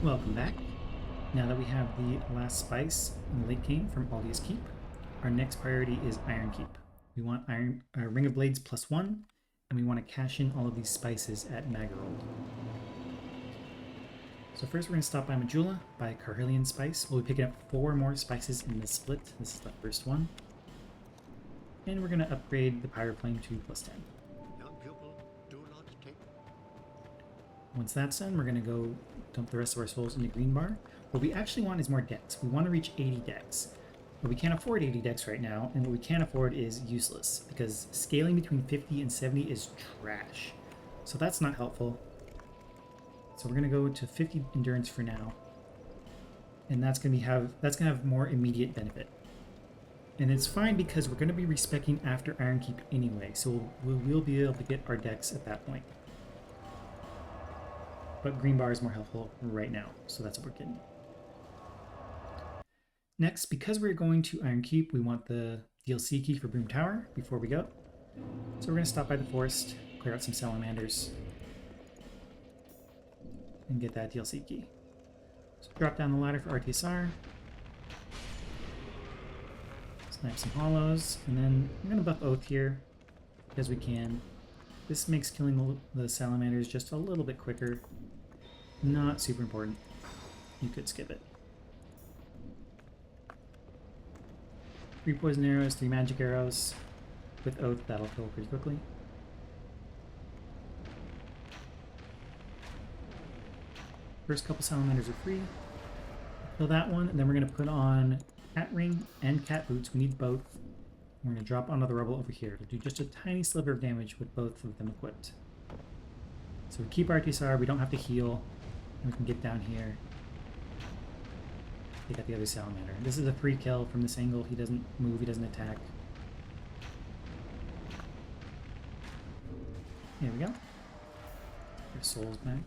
Welcome back. Now that we have the last spice in the late game from Aldia's Keep, our next priority is Iron Keep. We want Ring of Blades +1, and we want to cash in all of these spices at Magarold. So first we're going to stop by Majula, buy Carhelion Spice. We'll be picking up 4 more spices in this split. This is the first one. And we're going to upgrade the Pyroflame to +10. Young pupil, do not take. Once that's done, we're going to go dump the rest of our souls into Green Bar. What we actually want is more decks. We want to reach 80 decks. But we can't afford 80 decks right now, and what we can't afford is useless, because scaling between 50 and 70 is trash. So that's not helpful. So we're going to go to 50 endurance for now. And that's going to have more immediate benefit. And it's fine because we're going to be respecking after Iron Keep anyway, so we'll be able to get our decks at that point. But Green Bar is more helpful right now, so that's what we're getting. Next, because we're going to Iron Keep, we want the DLC key for Broom Tower before we go. So we're going to stop by the forest, clear out some Salamanders, and get that DLC key. So drop down the ladder for RTSR. Snipe some hollows, and then I'm going to buff Oath here, because we can. This makes killing the Salamanders just a little bit quicker. Not super important. You could skip it. 3 poison arrows, 3 magic arrows. With Oath, that'll kill pretty quickly. First couple Salamanders are free. Kill that one, and then we're going to put on Cat Ring and Cat Boots. We need both. We're going to drop onto the rubble over here to do just a tiny sliver of damage with both of them equipped. So we keep our TSR, we don't have to heal. And we can get down here. Take out the other Salamander. This is a free kill from this angle. He doesn't move, he doesn't attack. There we go. Our souls back.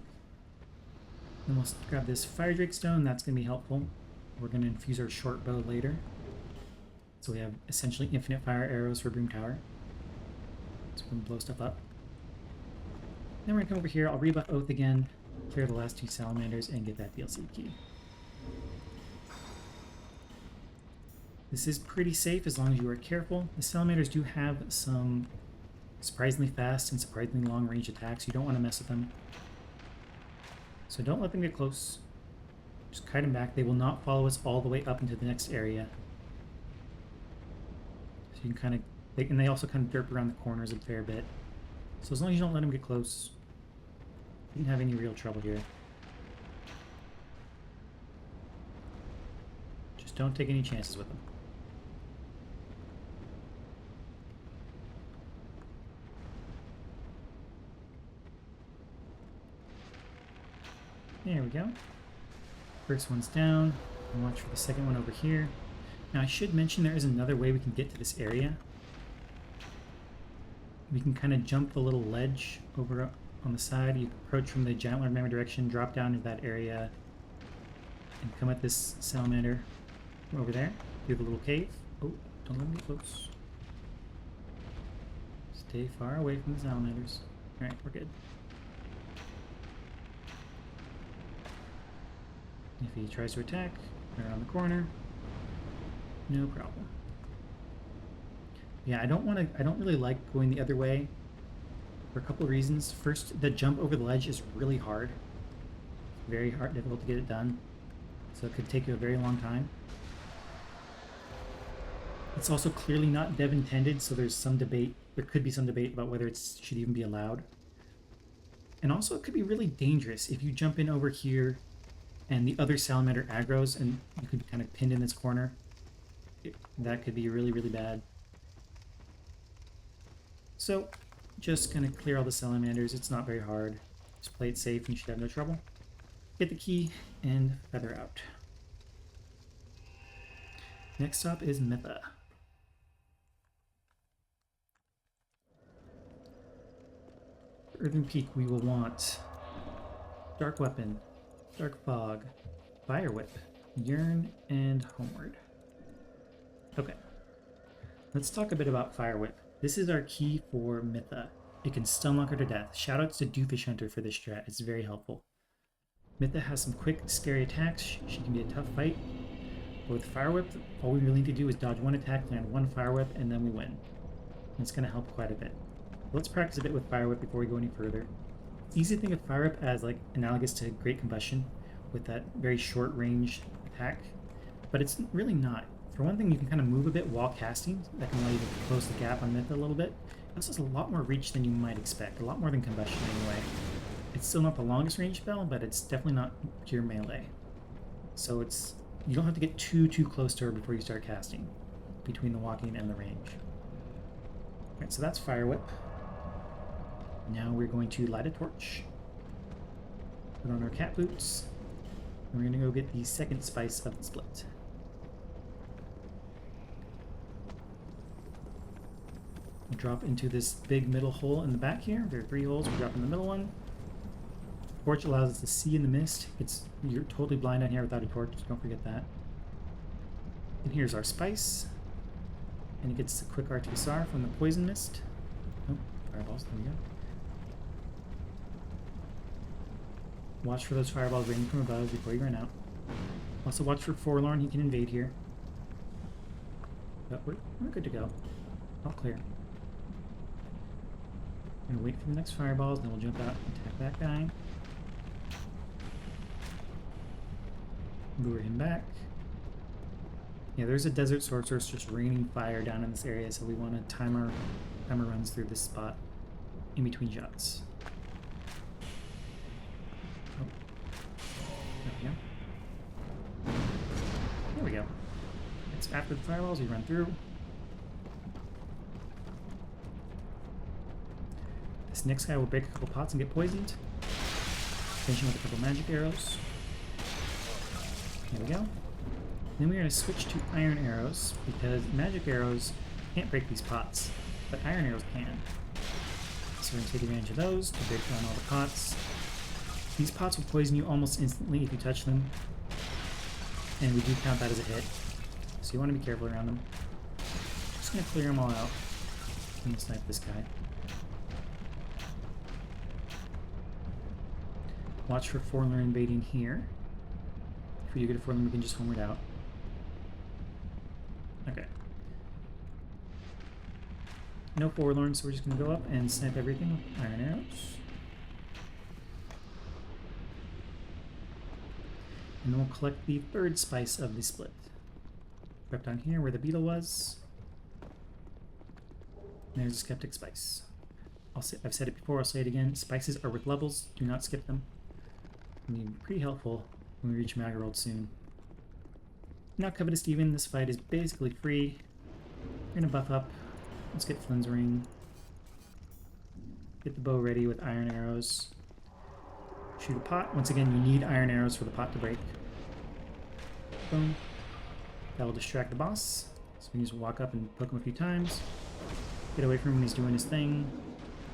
Then we'll grab this Fire Drake Stone. That's going to be helpful. We're going to infuse our short bow later. So we have essentially infinite fire arrows for Broom Tower. So we can blow stuff up. Then we're going to come over here. I'll rebuff Oath again, clear the last 2 Salamanders, and get that DLC key. This is pretty safe as long as you are careful. The Salamanders do have some surprisingly fast and surprisingly long range attacks. You don't want to mess with them. So don't let them get close. Just kite them back. They will not follow us all the way up into the next area. So you can kind of... and they also kind of derp around the corners a fair bit. So as long as you don't let them get close, you don't have any real trouble here. Just don't take any chances with them. There we go. First one's down. And watch for the second one over here. Now I should mention there is another way we can get to this area. We can kind of jump the little ledge over on the side. You approach from the giant large mammoth direction, drop down into that area, and come at this salamander from over there. Do the little cave. Oh, don't let them get close. Stay far away from the salamanders. Alright, we're good. If he tries to attack, around the corner, no problem. Yeah, I don't really like going the other way for a couple of reasons. First, the jump over the ledge is really hard. Very hard, difficult to get it done. So it could take you a very long time. It's also clearly not dev intended, so there could be some debate about whether it should even be allowed. And also it could be really dangerous if you jump in over here and the other salamander aggros and you could be kind of pinned in this corner. That could be really, really bad. So, just gonna clear all the salamanders. It's not very hard. Just play it safe and you should have no trouble. Get the key and feather out. Next up is Mytha. For Earthen Peak, we will want Dark Weapon, Dark Fog, Fire Whip, Yearn, and Homeward. Okay. Let's talk a bit about Fire Whip. This is our key for Mytha. It can stun lock her to death. Shoutouts to Dhufish Hunter for this strat. It's very helpful. Mytha has some quick, scary attacks. She can be a tough fight. But with Fire Whip, all we really need to do is dodge one attack, land one Fire Whip, and then we win. And it's going to help quite a bit. Let's practice a bit with Fire Whip before we go any further. It's easy to think of Fire Whip as like analogous to Great Combustion with that very short range attack, but it's really not. For one thing, you can kind of move a bit while casting. That can allow you to close the gap on Mytha a little bit. It also has a lot more reach than you might expect, a lot more than Combustion anyway. It's still not the longest range spell, but it's definitely not pure melee. So it's you don't have to get too close to her before you start casting, between the walking and the range. Alright, so that's Fire Whip. Now we're going to light a torch, put on our cat boots, and we're going to go get the second spice of the split. We'll drop into this big middle hole in the back here. There are 3 holes. We'll drop in the middle one. Torch allows us to see in the mist. You're totally blind down here without a torch, so don't forget that. And here's our spice. And it gets a quick RTSR from the poison mist. Oh, fireballs, there we go. Watch for those fireballs raining from above before you run out. Also watch for Forlorn, he can invade here. But we're good to go. All clear. I'm gonna wait for the next fireballs, then we'll jump out and attack that guy. Lure him back. Yeah, there's a desert sorceress just raining fire down in this area, so we want to time our runs through this spot in between shots. Oh. There we go. There we go. It's after the fireballs, we run through. This next guy will break a couple pots and get poisoned. Finish him with a couple magic arrows. There we go. Then we're going to switch to iron arrows, because magic arrows can't break these pots, but iron arrows can. So we're going to take advantage of those to break down all the pots. These pots will poison you almost instantly if you touch them, and we do count that as a hit, so you want to be careful around them. Just going to clear them all out and snipe this guy. Watch for Forlorn invading here. If you get a Forlorn, we can just homeward out. Okay. No Forlorn, so we're just going to go up and snipe everything with iron arrows. And then we'll collect the third spice of the split. Drop down here where the beetle was. And there's a Skeptic spice. I've said it before, I'll say it again. Spices are worth levels. Do not skip them. They'll be pretty helpful when we reach Magarold soon. Now Covetous Demon, this fight is basically free. We're gonna buff up. Let's get Flynn's Ring. Get the bow ready with iron arrows. Shoot a pot. Once again, you need iron arrows for the pot to break. Boom. That will distract the boss. So we can just walk up and poke him a few times. Get away from him when he's doing his thing.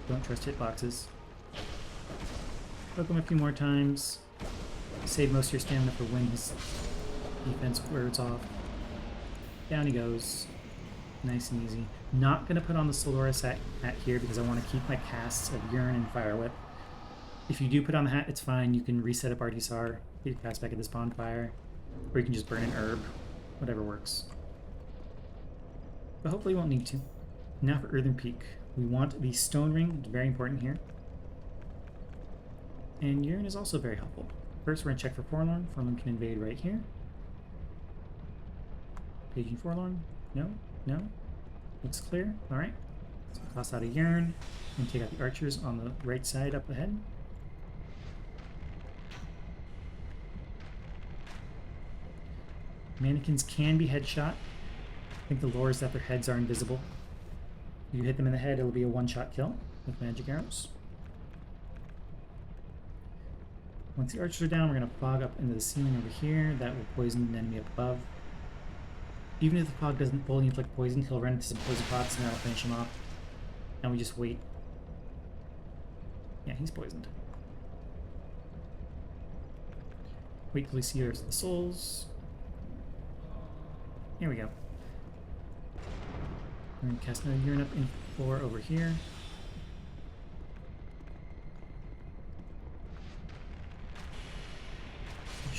Don't trust hitboxes. Poke him a few more times. Save most of your stamina for when his defense wears off. Down he goes. Nice and easy. Not going to put on the Solaris hat here because I want to keep my casts of Yearn and Fire Whip. If you do put on the hat, it's fine. You can reset up RTSR, get your cast back at this bonfire, or you can just burn an herb. Whatever works. But hopefully you won't need to. Now for Earthen Peak. We want the Stone Ring. It's very important here. And Yearn is also very helpful. First, we're going to check for Forlorn. Forlorn can invade right here. Paging Forlorn. No. No. Looks clear. Alright. So toss out a Yearn and take out the archers on the right side up ahead. Manikins can be headshot. I think the lore is that their heads are invisible. If you hit them in the head, it'll be a one-shot kill with magic arrows. Once the archers are down, we're going to fog up into the ceiling over here. That will poison an enemy up above. Even if the fog doesn't fully inflict poison, he'll run into some poison pots and that'll finish him off. And we just wait. Yeah, he's poisoned. Wait till we see the souls. Here we go. We're going to cast another Yearn up in 4 over here.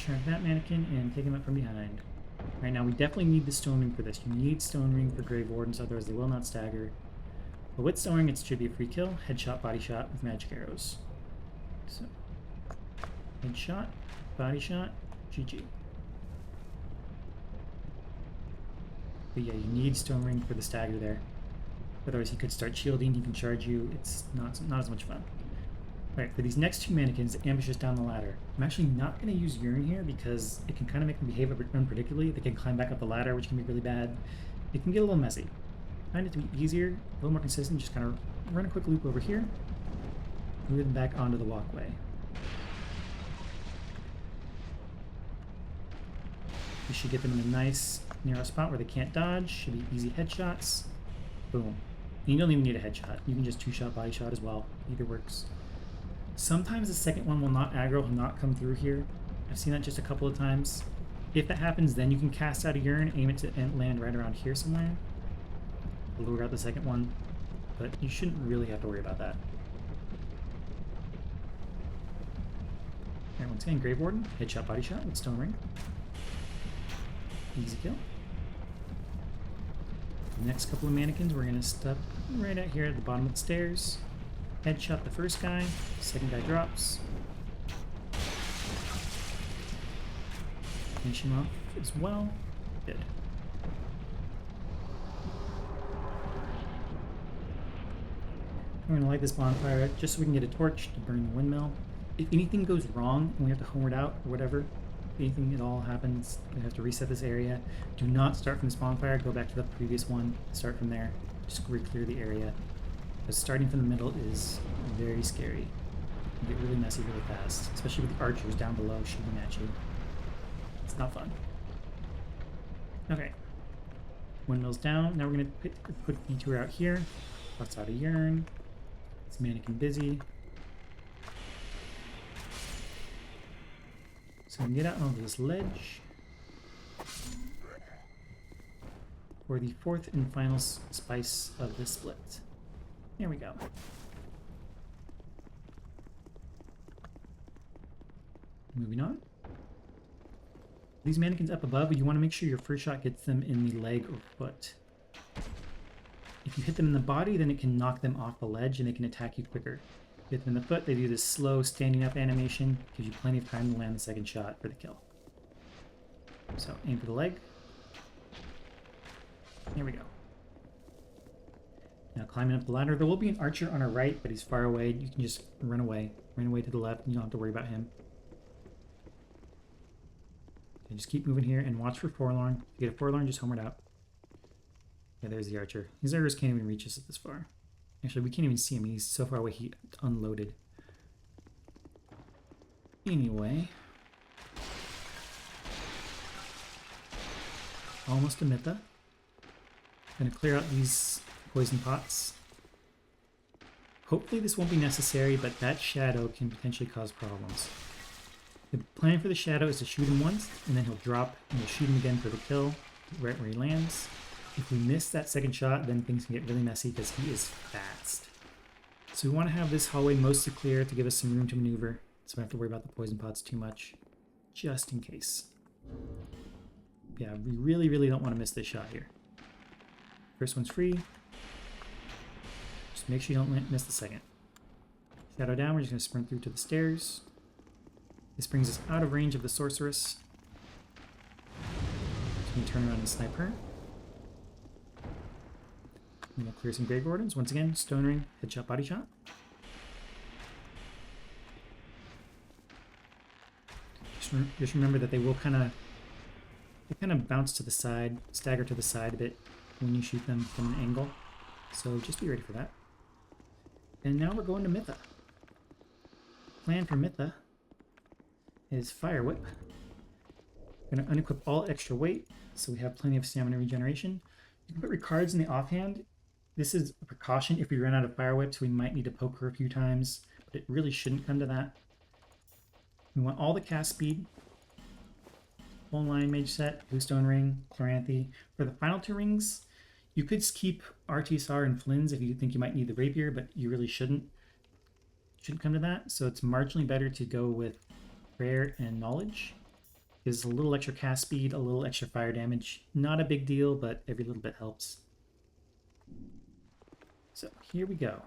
Shark that mannequin and take him up from behind. Right now, we definitely need the Stone Ring for this. You need Stone Ring for Grave Wardens, otherwise they will not stagger. But with Stone Ring, it should be a free kill. Headshot, body shot with magic arrows. So, headshot, body shot, GG. But yeah, you need Stone Ring for the stagger there. Otherwise, he could start shielding, he can charge you. It's not as much fun. Alright, for these next two mannequins, ambush us down the ladder. I'm actually not going to use Yearn here because it can kind of make them behave unpredictably. They can climb back up the ladder, which can be really bad. It can get a little messy. I find it to be easier, a little more consistent, just kind of run a quick loop over here, move them back onto the walkway. You should get them in a nice, narrow spot where they can't dodge. Should be easy headshots. Boom. And you don't even need a headshot. You can just two-shot body shot as well. Either works. Sometimes the second one will not aggro, will not come through here. I've seen that just a couple of times. If that happens, then you can cast out a Yearn, aim it to land right around here somewhere. Lure out the second one, but you shouldn't really have to worry about that. Alright, once again, Grave Warden, headshot, body shot with Stone Ring. Easy kill. The next couple of mannequins, we're going to step right out here at the bottom of the stairs. Headshot the first guy, second guy drops. Finish him off as well. Good. We're going to light this bonfire just so we can get a torch to burn the windmill. If anything goes wrong and we have to homeward out or whatever, if anything at all happens, we have to reset this area. Do not start from this bonfire, go back to the previous one, start from there. Just re-clear the area. Because starting from the middle is very scary. You get really messy really fast, especially with the archers down below shooting at you. It's not fun. Okay. Windmill's down. Now we're going to put Detour out here. Bust out a Yearn. It's mannequin busy. So we can get out onto this ledge for the fourth and final spice of this split. Here we go. Moving on. These mannequins up above, you want to make sure your first shot gets them in the leg or foot. If you hit them in the body, then it can knock them off the ledge and they can attack you quicker. If you hit them in the foot, they do this slow standing up animation, gives you plenty of time to land the second shot for the kill. So aim for the leg. Here we go. Now climbing up the ladder, there will be an archer on our right, but he's far away. You can just run away to the left, and you don't have to worry about him. Okay, just keep moving here and watch for Forlorn. If you get a Forlorn, just homeward out. Yeah, there's the archer. His arrows can't even reach us this far. Actually, we can't even see him. He's so far away, he unloaded. Anyway. Almost a Mytha. Gonna clear out these poison pots. Hopefully this won't be necessary, but that shadow can potentially cause problems. The plan for the shadow is to shoot him once, and then he'll drop, and we'll shoot him again for the kill, right where he lands. If we miss that second shot, then things can get really messy because he is fast. So we want to have this hallway mostly clear to give us some room to maneuver, so we don't have to worry about the poison pots too much, just in case. Yeah, we really, really don't want to miss this shot here. First one's free. Just make sure you don't miss the second. Shadow down, we're just going to sprint through to the stairs. This brings us out of range of the sorceress. So we can turn around and snipe her. I'm going to clear some Grave Wardens. Once again, Stone Ring, headshot, body shot. Just remember that they will kind of bounce to the side, stagger to the side a bit when you shoot them from an angle. So just be ready for that. And now we're going to Mytha. Plan for Mytha is Fire Whip. We're going to unequip all extra weight, so we have plenty of stamina regeneration. You can put Ricards in the offhand. This is a precaution if we run out of Fire Whip, so we might need to poke her a few times, but it really shouldn't come to that. We want all the cast speed. Full line mage set, Bluestone Ring, Chloranthy. For the final two rings, you could keep RTSR and Flynn's if you think you might need the Rapier, but you really shouldn't. Shouldn't come to that, so it's marginally better to go with Prayer and Knowledge. Gives us a little extra cast speed, a little extra fire damage. Not a big deal, but every little bit helps. So here we go.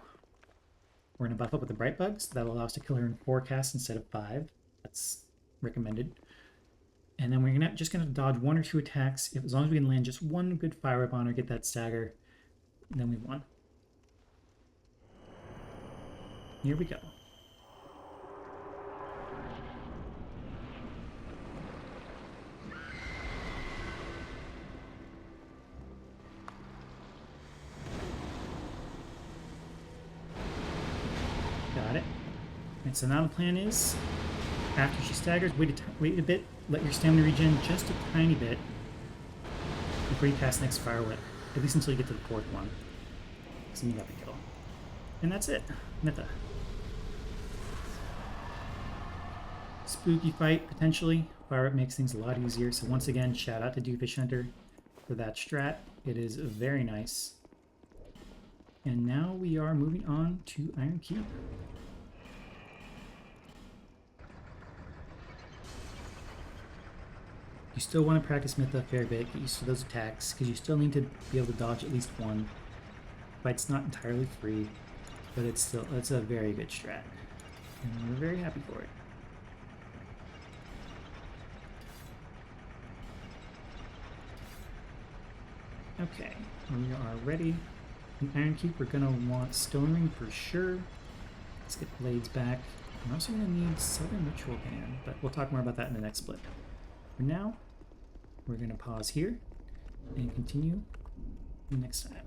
We're going to buff up with the Bright Bugs. That'll allow us to kill her in 4 casts instead of 5. That's recommended. And then we're just going to dodge 1 or 2 attacks. As long as we can land just 1 good fire whip on her, get that stagger, then we won. Here we go. Got it. And so now the plan is, after she staggers, wait a bit, let your stamina regen just a tiny bit before you cast next fire whip. At least until you get to the 4th one. So you got the kill. And that's it. Mytha. Spooky fight, potentially. Fire whip makes things a lot easier. So once again, shout out to Dhufish Hunter for that strat. It is very nice. And now we are moving on to Iron Keep. You still want to practice Mytha a fair bit, get used to those attacks, because you still need to be able to dodge at least 1. Fight's not entirely free, but it's a very good strat. And we're very happy for it. Okay, we are ready. In Iron Keep, we're going to want Stone Ring for sure. Let's get Blades back. We're also going to need Southern Ritual Band, but we'll talk more about that in the next split. For now, we're going to pause here and continue next time.